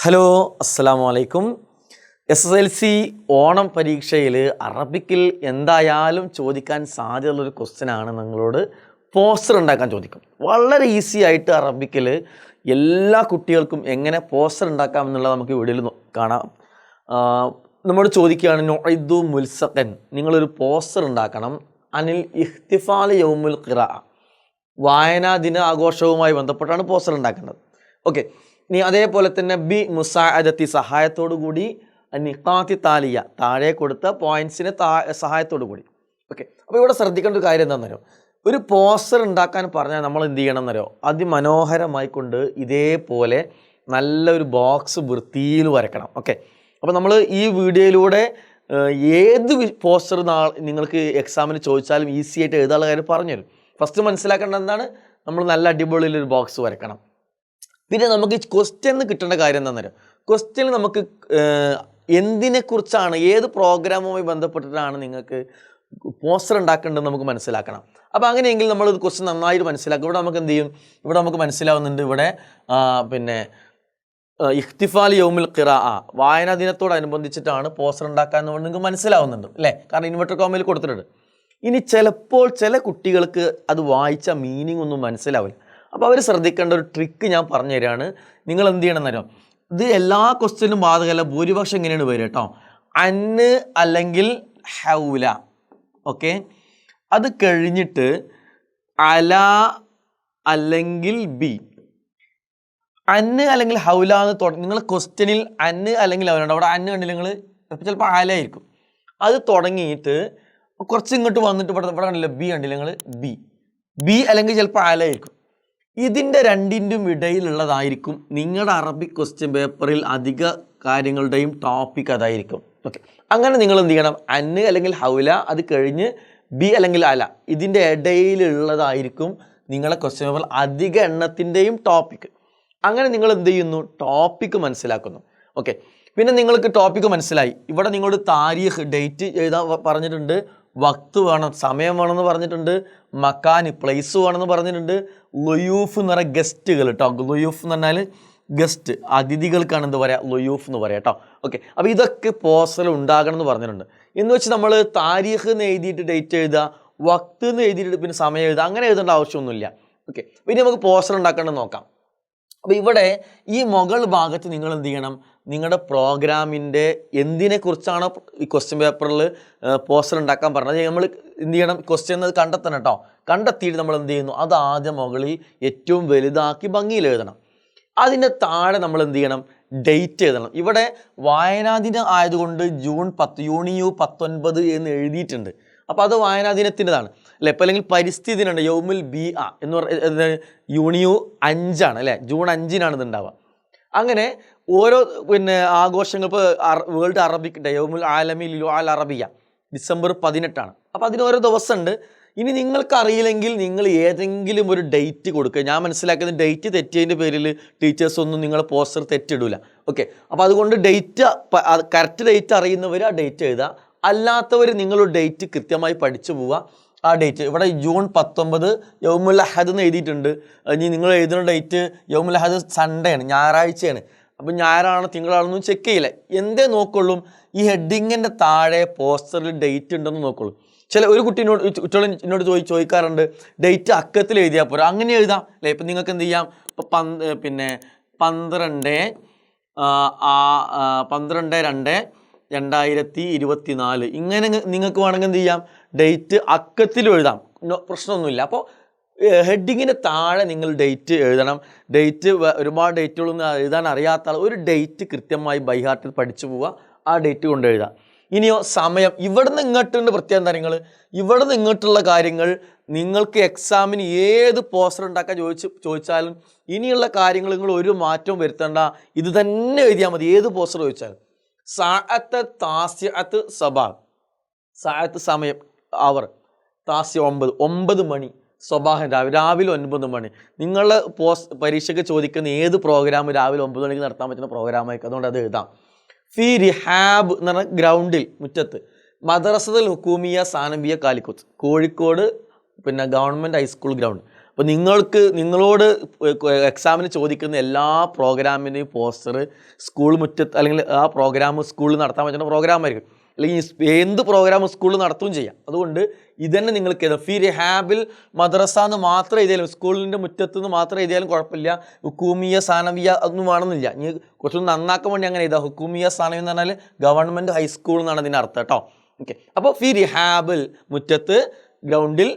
Hello അസ്സലാമു അലൈക്കും. SSLC Onam പരീക്ഷയിൽ അറബിക്കിൽ എന്തായാലും ചോദിക്കാൻ സാധ്യതയുള്ളൊരു ക്വസ്റ്റ്യനാണ് നിങ്ങളോട് പോസ്റ്റർ ഉണ്ടാക്കാൻ ചോദിക്കും. വളരെ ഈസി ആയിട്ട് അറബിക്കിൽ എല്ലാ കുട്ടികൾക്കും എങ്ങനെ പോസ്റ്റർ ഉണ്ടാക്കാം എന്നുള്ളത് നമുക്ക് വീഡിയോയിൽ കാണാം. നമ്മോട് ചോദിക്കുകയാണ് നൊഇദു മുൽസഖൻ, നിങ്ങളൊരു പോസ്റ്റർ ഉണ്ടാക്കണം അനിൽ ഇഖ്തിഫാൽ യൗമുൽ ഖിറാഅ, വായനാ ദിന ആഘോഷവുമായി ബന്ധപ്പെട്ടാണ് പോസ്റ്റർ ഉണ്ടാക്കേണ്ടത്. ഓക്കെ, ഇനി അതേപോലെ തന്നെ ബി മുസാഅദത്തി, സഹായത്തോടു കൂടി, നിഖാത്തി താലിയ, താഴെ കൊടുത്ത പോയിന്റ്സിന് സഹായത്തോടു കൂടി. ഓക്കെ, അപ്പോൾ ഇവിടെ ശ്രദ്ധിക്കേണ്ട ഒരു കാര്യം എന്താണെന്നറിയോ, ഒരു പോസ്റ്റർ ഉണ്ടാക്കാൻ പറഞ്ഞാൽ നമ്മൾ എന്ത് ചെയ്യണം എന്നറിയോ, അതിമനോഹരമായി കൊണ്ട് ഇതേപോലെ നല്ലൊരു ബോക്സ് വൃത്തിയിൽ വരക്കണം. ഓക്കെ, അപ്പോൾ നമ്മൾ ഈ വീഡിയോയിലൂടെ ഏത് പോസ്റ്റർ നിങ്ങൾക്ക് എക്സാമിന് ചോദിച്ചാലും ഈസി ആയിട്ട് എഴുതാനുള്ള കാര്യം പറഞ്ഞുതരും. ഫസ്റ്റ് മനസ്സിലാക്കേണ്ടത് എന്താണ്, നമ്മൾ നല്ല അടിപൊളിയിലൊരു ബോക്സ് വരക്കണം. പിന്നെ നമുക്ക് ക്വസ്റ്റ്യൻ കിട്ടേണ്ട കാര്യം എന്താണെന്നറിയോ, ക്വസ്റ്റ്യൻ നമുക്ക് എന്തിനെക്കുറിച്ചാണ്, ഏത് പ്രോഗ്രാമുമായി ബന്ധപ്പെട്ടിട്ടാണ് നിങ്ങൾക്ക് പോസ്റ്റർ ഉണ്ടാക്കേണ്ടത് നമുക്ക് മനസ്സിലാക്കണം. അപ്പോൾ അങ്ങനെയെങ്കിൽ നമ്മൾ ക്വസ്റ്റ്യൻ നന്നായിട്ട് മനസ്സിലാക്കും. ഇവിടെ നമുക്ക് എന്ത് ചെയ്യും, ഇവിടെ നമുക്ക് മനസ്സിലാവുന്നുണ്ട്, ഇവിടെ ഇഖ്തിഫാൽ യൗമുൽ ഖിറാഅ, വായനാ ദിനത്തോടനുബന്ധിച്ചിട്ടാണ് പോസ്റ്റർ ഉണ്ടാക്കാൻ എന്ന് നിങ്ങൾക്ക് മനസ്സിലാവുന്നുണ്ട് അല്ലേ, കാരണം ഇൻവെർട്ടർ കോമയിൽ കൊടുത്തിട്ടുണ്ട്. ഇനി ചിലപ്പോൾ ചില കുട്ടികൾക്ക് അത് വായിച്ച മീനിങ് ഒന്നും മനസ്സിലാവില്ല. അപ്പോൾ അവർ ശ്രദ്ധിക്കേണ്ട ഒരു ട്രിക്ക് ഞാൻ പറഞ്ഞു തരികയാണ്. നിങ്ങൾ എന്ത് ചെയ്യണം എന്നറിയാം, ഇത് എല്ലാ ക്വസ്റ്റ്യനും ബാധകമല്ല, ഭൂരിപക്ഷം എങ്ങനെയാണ് വരിക കേട്ടോ, അന്ന് അല്ലെങ്കിൽ ഹൗല. ഓക്കെ, അത് കഴിഞ്ഞിട്ട് അല അല്ലെങ്കിൽ ബി. അന്ന് അല്ലെങ്കിൽ ഹൗല എന്ന് തുടങ്ങി നിങ്ങൾ ക്വസ്റ്റ്യനിൽ അന്ന് അല്ലെങ്കിൽ ഹൗല, അവിടെ അന്ന് കണ്ടില്ല നിങ്ങൾ, ചിലപ്പോൾ ആലായിരിക്കും. അത് തുടങ്ങിയിട്ട് കുറച്ച് ഇങ്ങോട്ട് വന്നിട്ട് ഇവിടെ കണ്ടില്ല ബി കണ്ടില്ല നിങ്ങൾ, ബി അല്ലെങ്കിൽ ചിലപ്പോൾ ആലായിരിക്കും. ഇതിൻ്റെ രണ്ടിൻ്റെയും ഇടയിലുള്ളതായിരിക്കും നിങ്ങളുടെ അറബിക് ക്വസ്റ്റ്യൻ പേപ്പറിൽ അധിക കാര്യങ്ങളുടെയും ടോപ്പിക് അതായിരിക്കും. ഓക്കെ, അങ്ങനെ നിങ്ങൾ എന്ത് ചെയ്യണം, അന്ന് അല്ലെങ്കിൽ ഹൗല, അത് കഴിഞ്ഞ് ബി അല്ലെങ്കിൽ അല, ഇതിൻ്റെ ഇടയിലുള്ളതായിരിക്കും നിങ്ങളുടെ ക്വസ്റ്റ്യൻ പേപ്പറിൽ അധിക എണ്ണത്തിൻ്റെയും ടോപ്പിക്. അങ്ങനെ നിങ്ങൾ എന്ത് ചെയ്യുന്നു, ടോപ്പിക്ക് മനസ്സിലാക്കുന്നു. ഓക്കെ, പിന്നെ നിങ്ങൾക്ക് ടോപ്പിക്ക് മനസ്സിലായി. ഇവിടെ നിങ്ങളോട് താരീഖ്, ഡേറ്റ് എഴുതാൻ പറഞ്ഞിട്ടുണ്ട്, വക്ത് വേണം, സമയം വേണമെന്ന് പറഞ്ഞിട്ടുണ്ട്, മക്കാന്, പ്ലേസ് വേണമെന്ന് പറഞ്ഞിട്ടുണ്ട്, ലൊയൂഫ് എന്ന് പറയുക ഗസ്റ്റുകൾ കേട്ടോ. ലൊയൂഫ് എന്ന് പറഞ്ഞാൽ ഗസ്റ്റ്, അതിഥികൾക്കാണ് എന്ത് പറയുക, ലൊയൂഫ് എന്ന് പറയാം കേട്ടോ. ഓക്കെ, അപ്പോൾ ഇതൊക്കെ പോസ്റ്ററിൽ ഉണ്ടാകണം എന്ന് പറഞ്ഞിട്ടുണ്ട്. എന്ന് വെച്ച് നമ്മൾ താരീഖ് എന്ന് എഴുതിയിട്ട് ഡേറ്റ് എഴുതുക, വക്ത് എന്ന് എഴുതിയിട്ട് പിന്നെ സമയം എഴുതുക, അങ്ങനെ എഴുതേണ്ട ആവശ്യമൊന്നുമില്ല. ഓക്കെ, പിന്നെ നമുക്ക് പോസ്റ്റർ ഉണ്ടാക്കേണ്ടത് നോക്കാം. അപ്പോൾ ഇവിടെ ഈ മുകൾ ഭാഗത്ത് നിങ്ങൾ എന്ത് ചെയ്യണം, നിങ്ങളുടെ പ്രോഗ്രാമിൻ്റെ എന്തിനെക്കുറിച്ചാണോ ഈ ക്വസ്റ്റ്യൻ പേപ്പറിൽ പോസ്റ്റർ ഉണ്ടാക്കാൻ പറഞ്ഞത്, നമ്മൾ എന്ത് ചെയ്യണം, ക്വസ്റ്റ്യൻ അത് കണ്ടെത്തണം കേട്ടോ. കണ്ടെത്തിയിട്ട് നമ്മൾ എന്ത് ചെയ്യുന്നു, അത് ആദ്യം മുകളിൽ ഏറ്റവും വലുതാക്കി ഭംഗിയിൽ എഴുതണം. അതിൻ്റെ താഴെ നമ്മൾ എന്ത് ചെയ്യണം, ഡേറ്റ് എഴുതണം. ഇവിടെ വായനാ ദിനം ആയതുകൊണ്ട് ജൂൺ 10, യൂണിയു 19 എന്ന് എഴുതിയിട്ടുണ്ട്. അപ്പോൾ അത് വായനാ ദിനത്തിൻ്റെതാണ് അല്ലേ. ഇപ്പോൾ അല്ലെങ്കിൽ പരിസ്ഥിതി ദിനമുണ്ട്, യൗമുൽ ബി ആ എന്ന് പറയുന്നത് യൂണിയു 5 അല്ലേ, ജൂൺ 5 ഇത് ഉണ്ടാവുക. അങ്ങനെ ഓരോ പിന്നെ ആഘോഷങ്ങൾ, ഇപ്പോൾ വേൾഡ് അറബിക് ഡേ, യൗമുൽ ആലമി അൽ അറബിയ ഡിസംബർ 18. അപ്പോൾ അതിന് ഓരോ ദിവസമുണ്ട്. ഇനി നിങ്ങൾക്ക് അറിയില്ലെങ്കിൽ നിങ്ങൾ ഏതെങ്കിലും ഒരു ഡേറ്റ് കൊടുക്കുക. ഞാൻ മനസ്സിലാക്കുന്നത് ഡേറ്റ് തെറ്റിയതിൻ്റെ പേരിൽ ടീച്ചേഴ്സൊന്നും നിങ്ങളെ പോസ്റ്റർ തെറ്റിടില്ല. ഓക്കെ, അപ്പോൾ അതുകൊണ്ട് ഡേറ്റ് കറക്റ്റ് ഡേറ്റ് അറിയുന്നവർ ആ ഡേറ്റ് എഴുതുക, അല്ലാത്തവർ നിങ്ങളൊരു ഡേറ്റ് കൃത്യമായി പഠിച്ചു പോവുക. ആ ഡേറ്റ് ഇവിടെ ജൂൺ 19 യൗമുൽ അഹദ് എന്ന് എഴുതിയിട്ടുണ്ട്. ഇനി നിങ്ങൾ എഴുതുന്ന ഡേറ്റ് യൗമുൽ അഹദ് സൺഡേ ആണ്, ഞായറാഴ്ചയാണ്. അപ്പം ഞായറാണോ തിങ്കളാണെന്നും ചെക്ക് ചെയ്യില്ല. എന്തേ നോക്കുള്ളൂ, ഈ ഹെഡിങ്ങിൻ്റെ താഴെ പോസ്റ്ററിൽ ഡേറ്റ് ഉണ്ടെന്ന് നോക്കുള്ളൂ. ഒരു കുട്ടീനോട് ചോദിക്കാറുണ്ട്, ഡേറ്റ് അക്കത്തിൽ എഴുതിയാൽ പോരാ, അങ്ങനെ എഴുതാം അല്ലേ. ഇപ്പം നിങ്ങൾക്ക് എന്ത് ചെയ്യാം, ഇപ്പം പിന്നെ 12/2/2024 ഇങ്ങനെ നിങ്ങൾക്ക് വേണമെങ്കിൽ എന്ത് ചെയ്യാം, ഡേറ്റ് അക്കത്തിലും എഴുതാം, പ്രശ്നമൊന്നുമില്ല. അപ്പോൾ ഹെഡിങ്ങിന് താഴെ നിങ്ങൾ ഡേറ്റ് എഴുതണം. ഡേറ്റ് ഒരുപാട് ഡേറ്റുകളൊന്നും എഴുതാൻ അറിയാത്ത ആൾ ഒരു ഡേറ്റ് കൃത്യമായി ബൈ ഹാർട്ടിൽ പഠിച്ചു പോവുക, ആ ഡേറ്റ് കൊണ്ട് എഴുതാം. ഇനിയോ സമയം, ഇവിടുന്ന് ഇങ്ങോട്ടുണ്ട് പ്രത്യേകം കാര്യങ്ങൾ, ഇവിടുന്ന് ഇങ്ങോട്ടുള്ള കാര്യങ്ങൾ നിങ്ങൾക്ക് എക്സാമിന് ഏത് പോസ്റ്റർ ഉണ്ടാക്കാൻ ചോദിച്ചാലും ഇനിയുള്ള കാര്യങ്ങൾ നിങ്ങൾ ഒരു മാറ്റവും വരുത്തേണ്ട, ഇത് തന്നെ എഴുതിയാൽ മതി. ഏത് പോസ്റ്റർ ചോദിച്ചാലും സാഅത്ത് താസിഅത്ത് സബാ, സാഅത്ത് സമയം, അവർ, താസി 9 മണി, സ്വബാഹൻ രാവിലെ 9 മണി. നിങ്ങളുടെ പരീക്ഷയ്ക്ക് ചോദിക്കുന്ന ഏത് പ്രോഗ്രാം രാവിലെ 9 മണിക്ക് നടത്താൻ പറ്റുന്ന പ്രോഗ്രാമായിരിക്കും, അതുകൊണ്ട് അത് എഴുതാം. ഫി റിഹാബ് എന്ന് പറഞ്ഞ ഗ്രൗണ്ടിൽ, മുറ്റത്ത്, മദ്രസത്തുൽ ഹുക്കൂമിയ സാനബിയ കാലിക്കത്ത്, കോഴിക്കോട് പിന്നെ ഗവൺമെൻറ് ഹൈസ്കൂൾ ഗ്രൗണ്ട്. അപ്പോൾ നിങ്ങളോട് എക്സാമിന് ചോദിക്കുന്ന എല്ലാ പ്രോഗ്രാമിൻ്റെയും പോസ്റ്റർ സ്കൂൾ മുറ്റത്ത് അല്ലെങ്കിൽ ആ പ്രോഗ്രാം സ്കൂളിൽ നടത്താൻ പറ്റുന്ന പ്രോഗ്രാമായിരിക്കും, അല്ലെങ്കിൽ എന്ത് പ്രോഗ്രാം സ്കൂളിൽ നടത്തുകയും ചെയ്യാം. അതുകൊണ്ട് ഇതന്നെ നിങ്ങൾക്ക് ഫി റിഹാബിൽ മദ്രസ എന്ന് മാത്രം എഴുതിയാലും സ്കൂളിൻ്റെ മുറ്റത്ത് നിന്ന് മാത്രം എഴുതിയാലും കുഴപ്പമില്ല. ഹുക്കൂമിയ സാനവിയ അതൊന്നും വേണമെന്നില്ല. ഇനി കുറച്ചൊന്ന് നന്നാക്കാൻ വേണ്ടി അങ്ങനെ എഴുതാം. ഹുക്കൂമിയ സാനവി എന്ന് പറഞ്ഞാൽ ഗവൺമെൻറ് ഹൈസ്കൂൾ എന്നാണ് ഇതിൻ്റെ അർത്ഥം കേട്ടോ. ഓക്കെ, അപ്പോൾ ഫി റിഹാബിൽ മുറ്റത്ത് ഗ്രൗണ്ടിൽ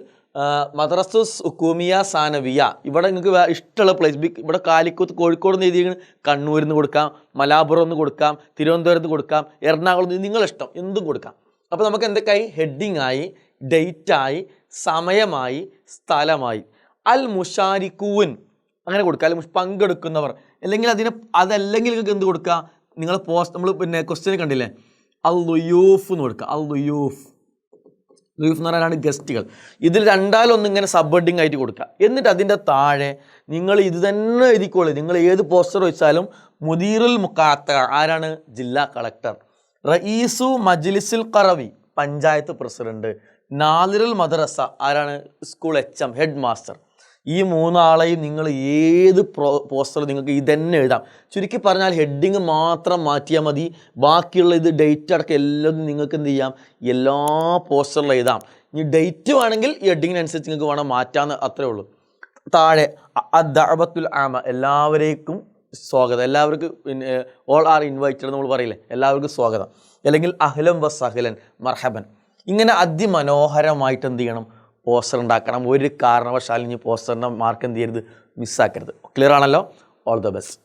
മദ്രസ ഹുക്കൂമിയ സാനവിയ. ഇവിടെ നിങ്ങൾക്ക് ഇഷ്ടമുള്ള പ്ലേസ്, ഇവിടെ കാലിക്കത്ത് കോഴിക്കോട് നിന്ന് എഴുതി കണ്ണൂരിൽ നിന്ന് കൊടുക്കാം, മലപ്പുറം നിന്ന് കൊടുക്കാം, തിരുവനന്തപുരത്ത് കൊടുക്കാം, എറണാകുളത്ത് നിങ്ങളിഷ്ടം എന്തും കൊടുക്കാം. അപ്പോൾ നമുക്ക് എന്തൊക്കെയായി? ഹെഡിങ് ആയി, ഡേറ്റായി, സമയമായി, സ്ഥലമായി. അൽ മുഷാരിക്കൂൻ അങ്ങനെ കൊടുക്കുക, അല്ലെങ്കിൽ പങ്കെടുക്കുന്നവർ. അല്ലെങ്കിൽ അതല്ലെങ്കിൽ നിങ്ങൾക്ക് എന്ത് കൊടുക്കുക? നിങ്ങൾ നമ്മൾ ക്വസ്റ്റ്യൻ കണ്ടില്ലേ, അൽ ദുയൂഫ് എന്ന് കൊടുക്കുക. അൽ ദുയൂഫ് എന്ന് പറയാനാണ് ഗസ്റ്റുകൾ. ഇതിൽ രണ്ടാലൊന്നും ഇങ്ങനെ സബ് ഹെഡിങ് ആയിട്ട് കൊടുക്കുക. എന്നിട്ട് അതിൻ്റെ താഴെ നിങ്ങൾ ഇത് തന്നെ എഴുതിക്കോളൂ. നിങ്ങൾ ഏത് പോസ്റ്റർ വെച്ചാലും മുദീറുൽ മുഖാത്ത ആരാണ്? ജില്ലാ കളക്ടർ. റഈസു മജ്ലിസുൽ ഖറവി പഞ്ചായത്ത് പ്രസിഡന്റ്. നാദിറുൽ മദ്രസ ആരാണ്? School HM head master. ഈ മൂന്നാളെയും നിങ്ങൾ ഏത് പോസ്റ്റർ നിങ്ങൾക്ക് ഇതന്നെ എഴുതാം. ചുരുക്കി പറഞ്ഞാൽ ഹെഡിങ് മാത്രം മാറ്റിയാൽ മതി. ബാക്കിയുള്ള ഇത് ഡേറ്റ് അടക്കം എല്ലാം നിങ്ങൾക്ക് എന്ത് ചെയ്യാം? എല്ലാ പോസ്റ്ററിലും എഴുതാം. ഇനി ഡേറ്റ് വേണമെങ്കിൽ ഈ ഹെഡിങ്ങിനനുസരിച്ച് നിങ്ങൾക്ക് വേണം മാറ്റാന്ന്, അത്രേ ഉള്ളൂ. താഴെ അദ്ദഅവത്തുൽ ആമ എല്ലാവരേക്കും സ്വാഗതം. എല്ലാവർക്കും ഓൾ ആർ ഇൻവൈറ്റഡ് നമ്മൾ പറയില്ലേ, എല്ലാവർക്കും സ്വാഗതം. അല്ലെങ്കിൽ അഹ്ലൻ വ സഹ്ലൻ മർഹബൻ. ഇങ്ങനെ അതിമനോഹരമായിട്ട് എന്ത് ചെയ്യണം? പോസ്റ്റർ ഉണ്ടാക്കണം. ഒരു കാരണവശാലും ഇനി പോസ്റ്ററിൻ്റെ മാർക്ക് എന്ത് ചെയ്യരുത്? മിസ്സാക്കരുത്. ക്ലിയർ ആണല്ലോ? All the best.